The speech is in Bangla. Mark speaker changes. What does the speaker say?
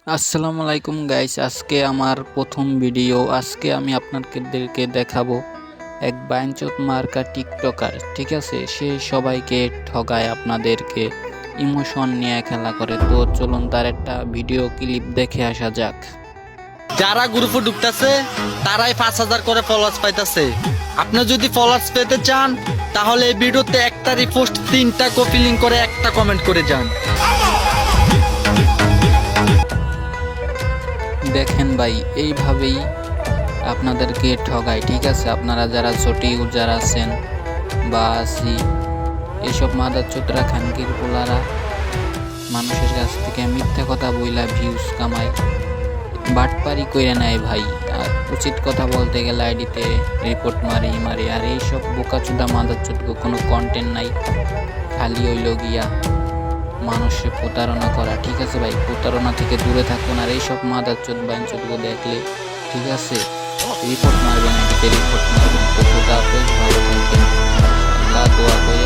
Speaker 1: আসসালামু আলাইকুম গাইস, আজকে আমার প্রথম ভিডিও। আজকে আমি আপনাদেরকে দেখাবো এক বাইঞ্চোদ মার্কা টিকটকার। ঠিক আছে, সে সবাইকে ঠগায়, আপনাদেরকে ইমোশন নিয়ে খেলা করে। তো চলুন তার একটা ভিডিও ক্লিপ দেখে আসা যাক।
Speaker 2: যারা গ্রুপে ঢুকতেছে তারাই 5,000 করে ফলোয়ার্স পাইতেছে। আপনি যদি ফলোয়ার্স পেতে চান তাহলে এই ভিডিওতে একটা রিপোস্ট, 3টা কপি লিঙ্ক করে একটা কমেন্ট করে যান।
Speaker 1: দেখেন ভাই, এইভাবেই আপনাদেরকে ঠগায়। ঠিক আছে, আপনারা যারা ছোট ইউজার আছেন বা আছি, এইসব মাদারচোদরা খানকির পোলারা মানুষের কাছ থেকে মিথ্যা কথা বইলা ভিউজ কামায়, বাটপারি কইরে নেয় ভাই। আর উচিত কথা বলতে গেলে আইডিতে রিপোর্ট মারি। আর এইসব বোকাচোদা মাদারচোদ কোনো কন্টেন্ট নাই, খালি হইল গিয়া মানুষের প্রতারণা করা। ঠিক আছে ভাই, প্রতারণা থেকে দূরে থাকুন। আর এইসব মাদারচোদ বাইনচোদকে দেখলে ঠিক আছে রিপোর্ট মারবেন, আইডিতে রিপোর্ট মারবেন। তো খোদা হাফেজ, ভালো থাকবেন, আল্লাহ দোয়া করে।